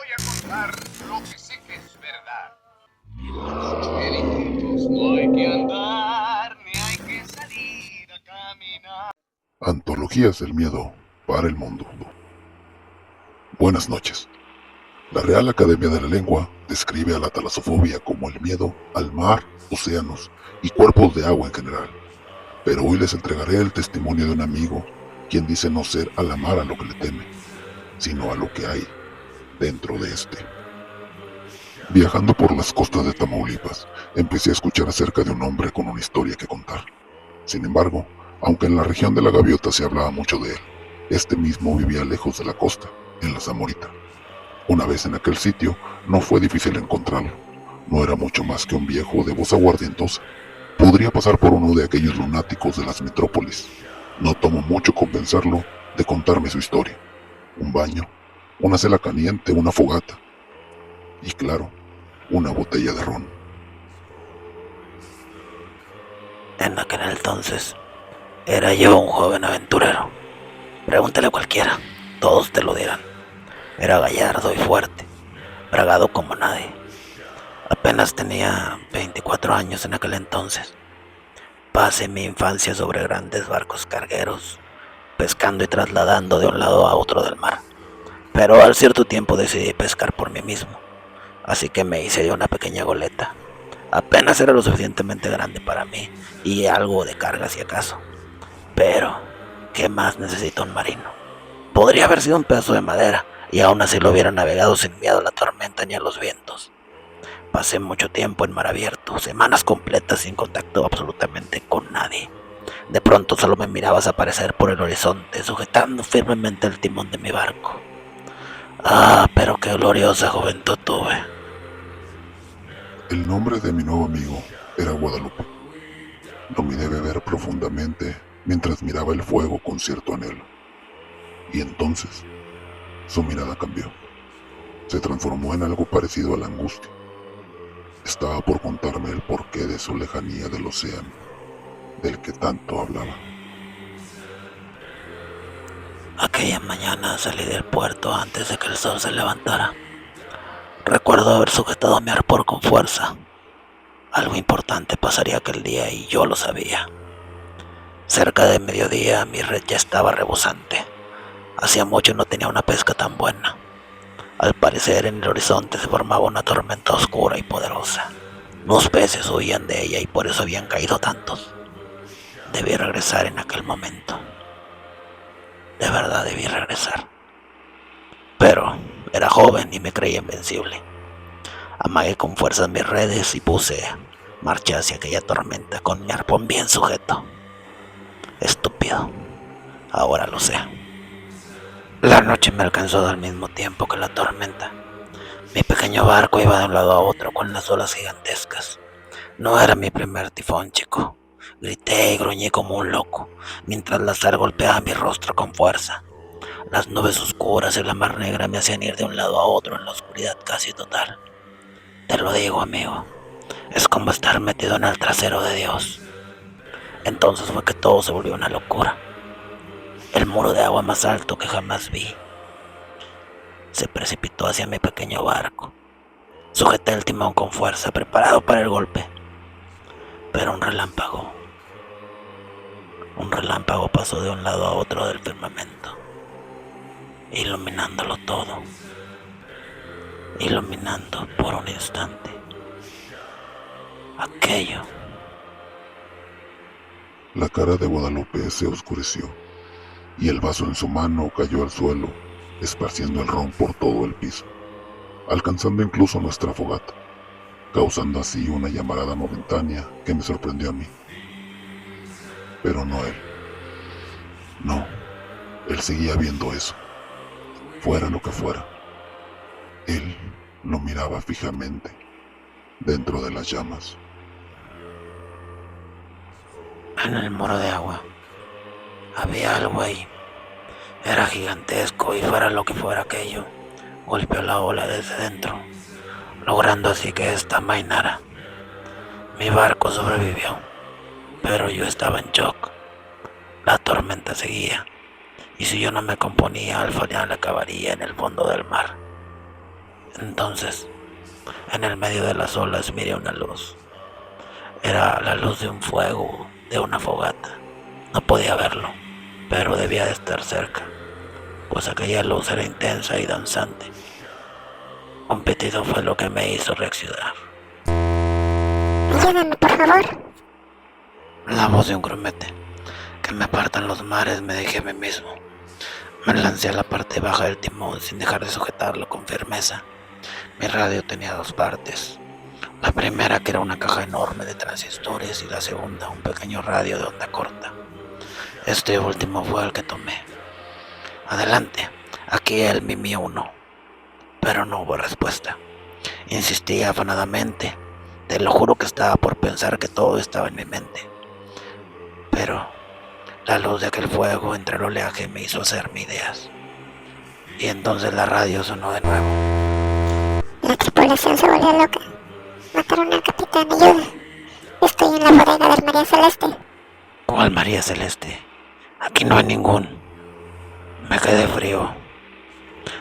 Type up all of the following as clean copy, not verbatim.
voy a contar lo que sé que es verdad. En los laberintos no hay que andar, ni hay que salir a caminar. Antologías del miedo para el mundo. Buenas noches. La Real Academia de la Lengua describe a la talasofobia como el miedo al mar, océanos y cuerpos de agua en general. Pero hoy les entregaré el testimonio de un amigo, quien dice no ser a la mar a lo que le teme, sino a lo que hay dentro de este. Viajando por las costas de Tamaulipas, empecé a escuchar acerca de un hombre con una historia que contar. Sin embargo, aunque en la región de la Gaviota se hablaba mucho de él, este mismo vivía lejos de la costa, en la Zamorita. Una vez en aquel sitio, no fue difícil encontrarlo. No era mucho más que un viejo de voz aguardientosa. Podría pasar por uno de aquellos lunáticos de las metrópolis. No tomó mucho convencerlo de contarme su historia. Un baño, una cela caliente, una fogata y, claro, una botella de ron. En aquel entonces era yo un joven aventurero. Pregúntale a cualquiera, todos te lo dirán. Era gallardo y fuerte, bragado como nadie. Apenas tenía 24 años en aquel entonces. Pasé mi infancia sobre grandes barcos cargueros, pescando y trasladando de un lado a otro del mar. Pero al cierto tiempo decidí pescar por mí mismo, así que me hice de una pequeña goleta. Apenas era lo suficientemente grande para mí y algo de carga si acaso. Pero, ¿qué más necesita un marino? Podría haber sido un pedazo de madera y aún así lo hubiera navegado sin miedo a la tormenta ni a los vientos. Pasé mucho tiempo en mar abierto, semanas completas sin contacto absolutamente con nadie. De pronto solo me mirabas aparecer por el horizonte, sujetando firmemente el timón de mi barco. Ah, pero qué gloriosa juventud tuve. El nombre de mi nuevo amigo era Guadalupe. Lo miré beber profundamente mientras miraba el fuego con cierto anhelo. Y entonces, su mirada cambió. Se transformó en algo parecido a la angustia. Estaba por contarme el porqué de su lejanía del océano, del que tanto hablaba. Aquella mañana salí del puerto antes de que el sol se levantara. Recuerdo haber sujetado mi arpón con fuerza. Algo importante pasaría aquel día y yo lo sabía. Cerca de mediodía mi red ya estaba rebosante. Hacía mucho no tenía una pesca tan buena. Al parecer en el horizonte se formaba una tormenta oscura y poderosa. Los peces huían de ella y por eso habían caído tantos. Debí regresar en aquel momento. De verdad debí regresar. Pero era joven y me creía invencible. Amagué con fuerzas mis redes y marché hacia aquella tormenta con mi arpón bien sujeto. Estúpido. Ahora lo sé. La noche me alcanzó al mismo tiempo que la tormenta. Mi pequeño barco iba de un lado a otro con las olas gigantescas. No era mi primer tifón, chico. Grité y gruñí como un loco, mientras la sal golpeaba mi rostro con fuerza. Las nubes oscuras y la mar negra me hacían ir de un lado a otro en la oscuridad casi total. Te lo digo, amigo, es como estar metido en el trasero de Dios. Entonces fue que todo se volvió una locura. El muro de agua más alto que jamás vi se precipitó hacia mi pequeño barco. Sujeté el timón con fuerza, preparado para el golpe. Pero un relámpago pasó de un lado a otro del firmamento, iluminándolo todo, iluminando por un instante aquello. La cara de Guadalupe se oscureció y el vaso en su mano cayó al suelo, esparciendo el ron por todo el piso, alcanzando incluso nuestra fogata, causando así una llamarada momentánea que me sorprendió a mí. Pero no él. No, él seguía viendo eso, fuera lo que fuera. Él lo miraba fijamente, dentro de las llamas. En el muro de agua había algo ahí. Era gigantesco y fuera lo que fuera aquello, golpeó la ola desde dentro, logrando así que esta mainara. Mi barco sobrevivió, pero yo estaba en shock. La tormenta seguía, y si yo no me componía, al final acabaría en el fondo del mar. Entonces, en el medio de las olas miré una luz. Era la luz de un fuego, de una fogata. No podía verlo, pero debía de estar cerca, pues aquella luz era intensa y danzante. Un pitido fue lo que me hizo reaccionar. Ayúdame, por favor. La voz de un grumete. Que me partan los mares, me dije a mí mismo. Me lancé a la parte baja del timón sin dejar de sujetarlo con firmeza. Mi radio tenía dos partes. La primera, que era una caja enorme de transistores, y la segunda, un pequeño radio de onda corta. Este último fue el que tomé. Adelante, aquí el Mimi 1. Pero no hubo respuesta. Insistí afanadamente. Te lo juro que estaba por pensar que todo estaba en mi mente. Pero la luz de aquel fuego entre el oleaje me hizo hacerme ideas. Y entonces la radio sonó de nuevo. La tripulación se volvió loca. Mataron al capitán, ayuda. Estoy en la bodega del María Celeste. ¿Cuál María Celeste? Aquí no hay ningún. Me quedé frío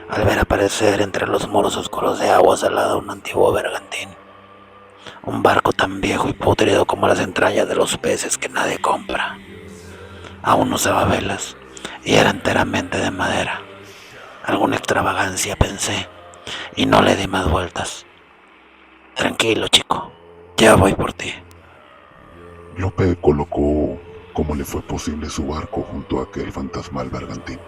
al ver aparecer entre los muros oscuros de agua salada un antiguo bergantín. Un barco tan viejo y pútrido como las entrañas de los peces que nadie compra. Aún usaba velas y era enteramente de madera. Alguna extravagancia pensé y no le di más vueltas. Tranquilo, chico, ya voy por ti. Lope colocó cómo le fue posible su barco junto a aquel fantasmal bergantín.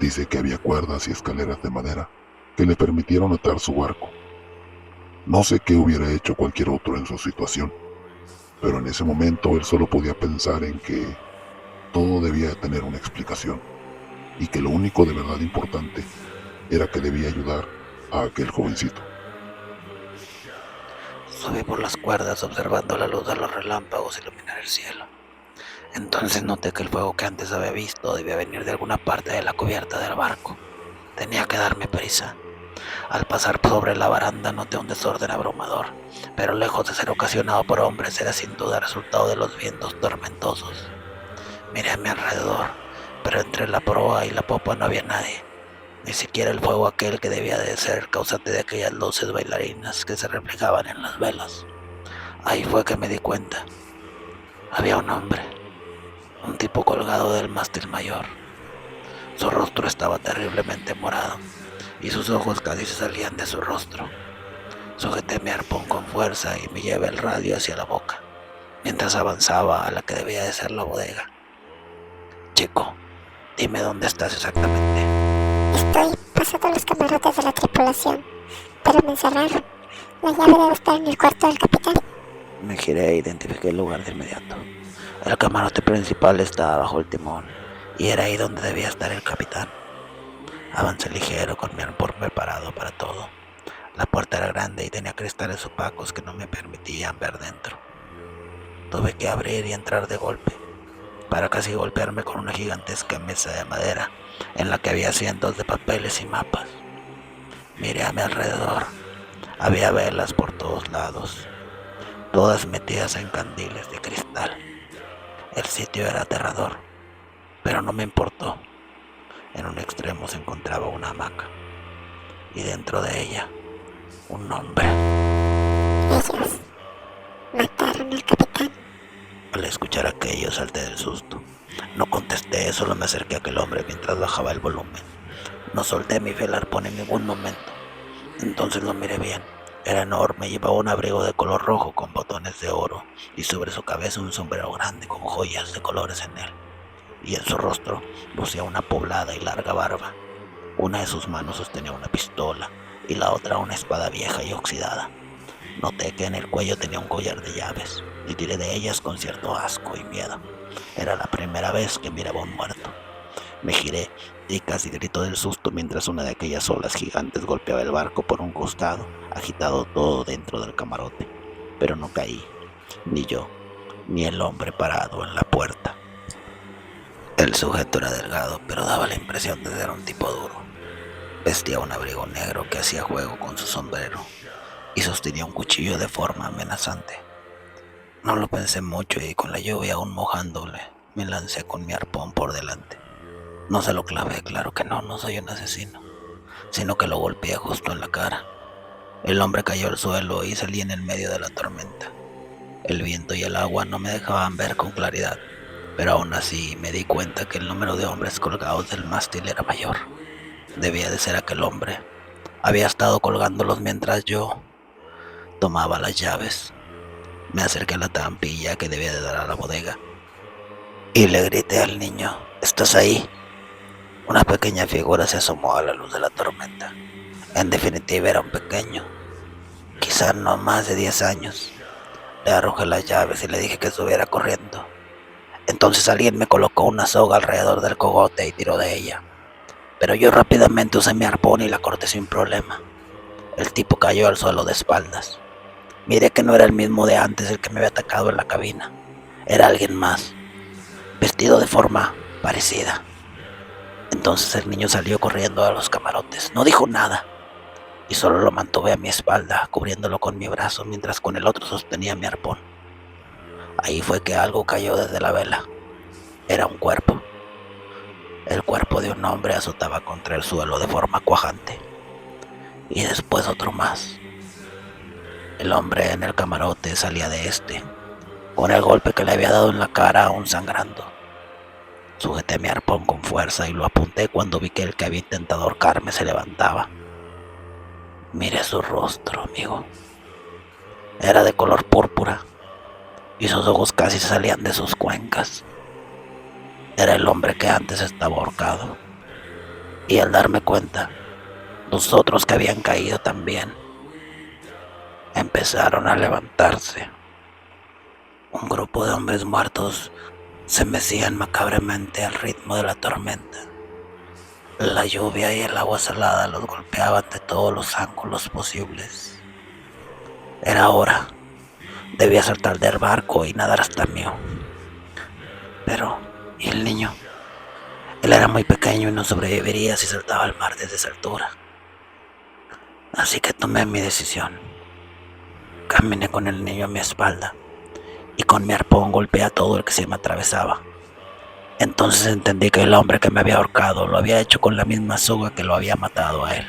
Dice que había cuerdas y escaleras de madera que le permitieron atar su barco. No sé qué hubiera hecho cualquier otro en su situación, pero en ese momento él solo podía pensar en que todo debía tener una explicación y que lo único de verdad importante era que debía ayudar a aquel jovencito. Subí por las cuerdas observando la luz de los relámpagos iluminar el cielo. Entonces noté que el fuego que antes había visto debía venir de alguna parte de la cubierta del barco. Tenía que darme prisa. Al pasar sobre la baranda noté un desorden abrumador, pero lejos de ser ocasionado por hombres era sin duda resultado de los vientos tormentosos. Miré a mi alrededor, pero entre la proa y la popa no había nadie, ni siquiera el fuego aquel que debía de ser causante de aquellas luces bailarinas que se reflejaban en las velas. Ahí fue que me di cuenta. Había un hombre, un tipo colgado del mástil mayor. Su rostro estaba terriblemente morado y sus ojos casi se salían de su rostro. Sujeté mi arpón con fuerza y me llevé el radio hacia la boca, mientras avanzaba a la que debía de ser la bodega. Chico, dime dónde estás exactamente. Estoy pasando los camarotes de la tripulación, pero me encerraron. La llave debe estar en el cuarto del capitán. Me giré e identifiqué el lugar de inmediato. El camarote principal estaba bajo el timón y era ahí donde debía estar el capitán. Avancé ligero con mi arpón preparado para todo. La puerta era grande y tenía cristales opacos que no me permitían ver dentro. Tuve que abrir y entrar de golpe, para casi golpearme con una gigantesca mesa de madera en la que había cientos de papeles y mapas. Miré a mi alrededor. Había velas por todos lados, todas metidas en candiles de cristal. El sitio era aterrador, pero no me importó. En un extremo se encontraba una hamaca, y dentro de ella, un hombre. Ellos mataron al capitán. Al escuchar aquello salté del susto. No contesté, solo me acerqué a aquel hombre mientras bajaba el volumen. No solté mi fiel arpón en ningún momento. Entonces lo miré bien. Era enorme, llevaba un abrigo de color rojo con botones de oro y sobre su cabeza un sombrero grande con joyas de colores en él. Y en su rostro lucía una poblada y larga barba. Una de sus manos sostenía una pistola y la otra una espada vieja y oxidada. Noté que en el cuello tenía un collar de llaves y tiré de ellas con cierto asco y miedo. Era la primera vez que miraba a un muerto. Me giré y casi grito del susto mientras una de aquellas olas gigantes golpeaba el barco por un costado, agitado todo dentro del camarote. Pero no caí, ni yo, ni el hombre parado en la puerta. El sujeto era delgado, pero daba la impresión de ser un tipo duro. Vestía un abrigo negro que hacía juego con su sombrero y sostenía un cuchillo de forma amenazante. No lo pensé mucho y con la lluvia aún mojándole, me lancé con mi arpón por delante. No se lo clavé, claro que no, no soy un asesino. sino que lo golpeé justo en la cara. El hombre cayó al suelo y salí en el medio de la tormenta. El viento y el agua no me dejaban ver con claridad, pero aún así me di cuenta que el número de hombres colgados del mástil era mayor. Debía de ser aquel hombre. Había estado colgándolos mientras yo tomaba las llaves. Me acerqué a la trampilla que debía de dar a la bodega y le grité al niño: ¿estás ahí? Una pequeña figura se asomó a la luz de la tormenta. En definitiva era un pequeño, quizá no más de 10 años. Le arrojé las llaves y le dije que estuviera corriendo. Entonces alguien me colocó una soga alrededor del cogote y tiró de ella. Pero yo rápidamente usé mi arpón y la corté sin problema. El tipo cayó al suelo de espaldas. Miré que no era el mismo de antes el que me había atacado en la cabina. Era alguien más, vestido de forma parecida. Entonces el niño salió corriendo a los camarotes. No dijo nada y solo lo mantuve a mi espalda, cubriéndolo con mi brazo mientras con el otro sostenía mi arpón. Ahí fue que algo cayó desde la vela. Era un cuerpo. El cuerpo de un hombre azotaba contra el suelo de forma cuajante. Y después otro más. El hombre en el camarote salía de este, con el golpe que le había dado en la cara aún sangrando. Sujeté mi arpón con fuerza y lo apunté cuando vi que el que había intentado ahorcarme se levantaba. Miré su rostro, amigo. Era de color púrpura y sus ojos casi salían de sus cuencas. Era el hombre que antes estaba ahorcado. Y al darme cuenta, los otros que habían caído también empezaron a levantarse. Un grupo de hombres muertos se mecían macabremente al ritmo de la tormenta. La lluvia y el agua salada los golpeaban de todos los ángulos posibles. Era hora. Debía saltar del barco y nadar hasta mí. Pero, ¿y el niño? Él era muy pequeño y no sobreviviría si saltaba al mar desde esa altura. Así que tomé mi decisión. Caminé con el niño a mi espalda y con mi arpón golpeé a todo el que se me atravesaba. Entonces entendí que el hombre que me había ahorcado lo había hecho con la misma soga que lo había matado a él.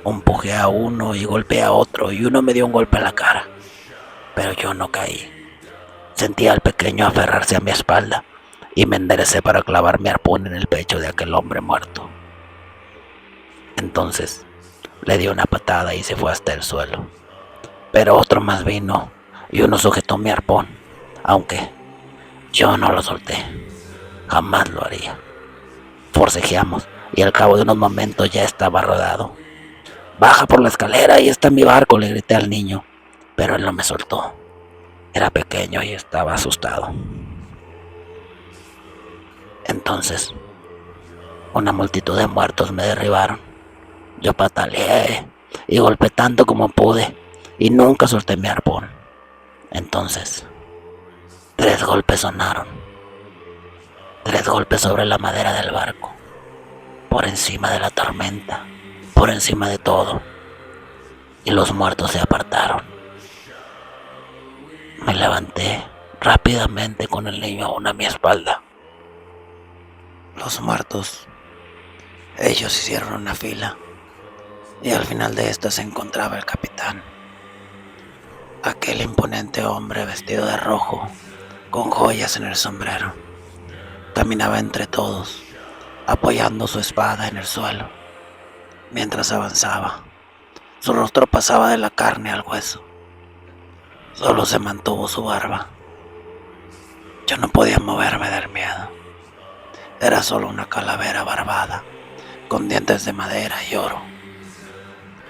Empujé a uno y golpeé a otro y uno me dio un golpe en la cara. Pero yo no caí. Sentí al pequeño aferrarse a mi espalda y me enderecé para clavar mi arpón en el pecho de aquel hombre muerto. Entonces le di una patada y se fue hasta el suelo. Pero otro más vino y uno sujetó mi arpón, aunque yo no lo solté. Jamás lo haría. Forcejeamos y al cabo de unos momentos ya estaba rodado. Baja por la escalera y está mi barco, le grité al niño, pero él no me soltó. Era pequeño y estaba asustado. Entonces, una multitud de muertos me derribaron. Yo pataleé y golpeé tanto como pude y nunca solté mi arpón. Entonces, 3 golpes sonaron. 3 golpes sobre la madera del barco, por encima de la tormenta, por encima de todo, y los muertos se apartaron. Me levanté rápidamente con el niño aún a mi espalda. Los muertos, ellos hicieron una fila, y al final de esta se encontraba el capitán. Aquel imponente hombre vestido de rojo, con joyas en el sombrero. Caminaba entre todos, apoyando su espada en el suelo. Mientras avanzaba, su rostro pasaba de la carne al hueso. Solo se mantuvo su barba. Yo no podía moverme del miedo. Era solo una calavera barbada, con dientes de madera y oro.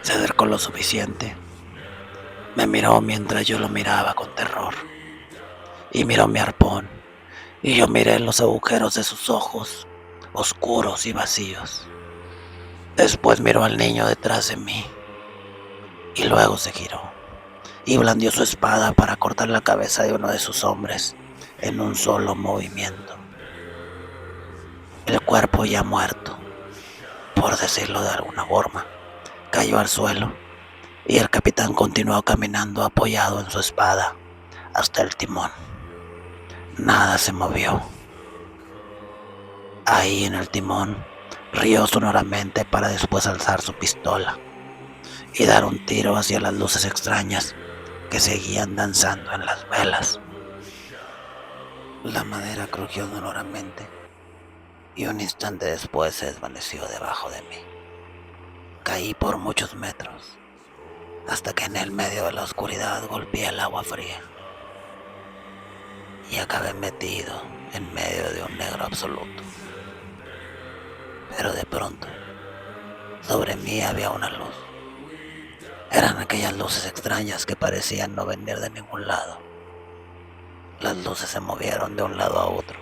Se acercó lo suficiente. Me miró mientras yo lo miraba con terror. Y miró mi arpón. Y yo miré los agujeros de sus ojos, oscuros y vacíos. Después miró al niño detrás de mí. Y luego se giró y blandió su espada para cortar la cabeza de uno de sus hombres en un solo movimiento. El cuerpo ya muerto, por decirlo de alguna forma, cayó al suelo y el capitán continuó caminando apoyado en su espada hasta el timón. Nada se movió. Ahí en el timón Rió sonoramente para después alzar su pistola y dar un tiro hacia las luces extrañas que seguían danzando en las velas. La madera crujió dolorosamente y un instante después se desvaneció debajo de mí. Caí por muchos metros hasta que en el medio de la oscuridad golpeé el agua fría y acabé metido en medio de un negro absoluto. Pero de pronto, sobre mí había una luz. Eran aquellas luces extrañas que parecían no venir de ningún lado. Las luces se movieron de un lado a otro.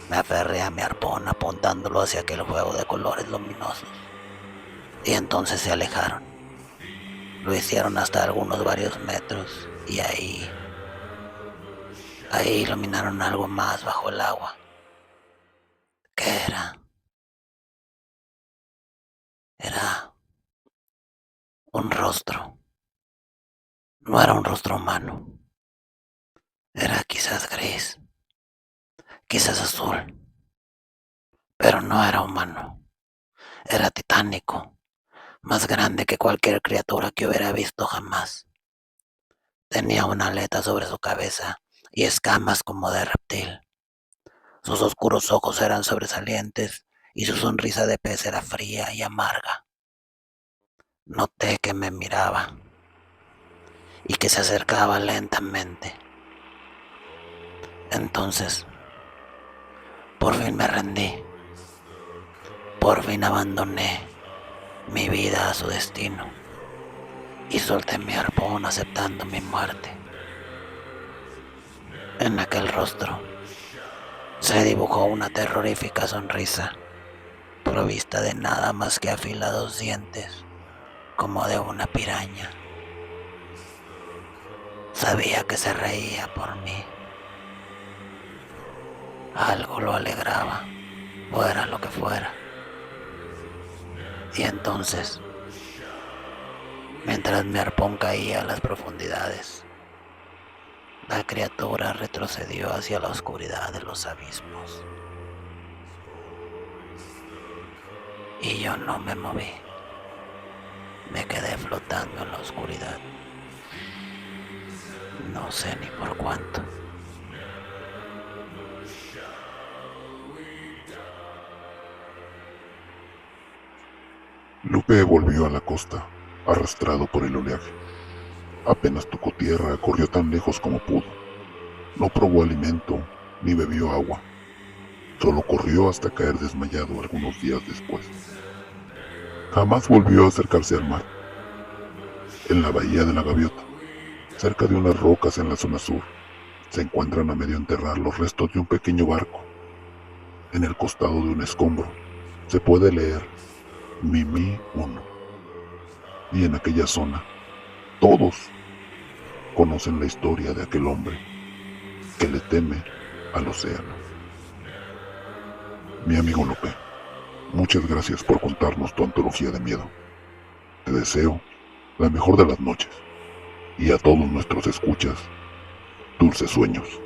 Me aferré a mi arpón apuntándolo hacia aquel juego de colores luminosos. Y entonces se alejaron. Lo hicieron hasta algunos varios metros y ahí iluminaron algo más bajo el agua. ¿Qué era? Era un rostro. No era un rostro humano. Era quizás gris, quizás azul, pero no era humano. Era titánico, más grande que cualquier criatura que hubiera visto jamás. Tenía una aleta sobre su cabeza y escamas como de reptil. Sus oscuros ojos eran sobresalientes y su sonrisa de pez era fría y amarga. Noté que me miraba y que se acercaba lentamente. Entonces, por fin me rendí. Por fin abandoné mi vida a su destino y solté mi arpón aceptando mi muerte. En aquel rostro se dibujó una terrorífica sonrisa, provista de nada más que afilados dientes, como de una piraña. Sabía que se reía por mí. Algo lo alegraba, fuera lo que fuera. Y entonces, mientras mi arpón caía a las profundidades, la criatura retrocedió hacia la oscuridad de los abismos. Y yo no me moví. Me quedé flotando en la oscuridad. No sé ni por cuánto. Lupe volvió a la costa, arrastrado por el oleaje. Apenas tocó tierra, corrió tan lejos como pudo. No probó alimento, ni bebió agua. Solo corrió hasta caer desmayado algunos días después. Jamás volvió a acercarse al mar. En la bahía de la Gaviota, cerca de unas rocas en la zona sur, se encuentran a medio enterrar los restos de un pequeño barco. En el costado de un escombro se puede leer Mimi 1. Y en aquella zona, todos conocen la historia de aquel hombre que le teme al océano. Mi amigo Lupe, muchas gracias por contarnos tu antología de miedo. Te deseo la mejor de las noches y a todos nuestros escuchas, dulces sueños.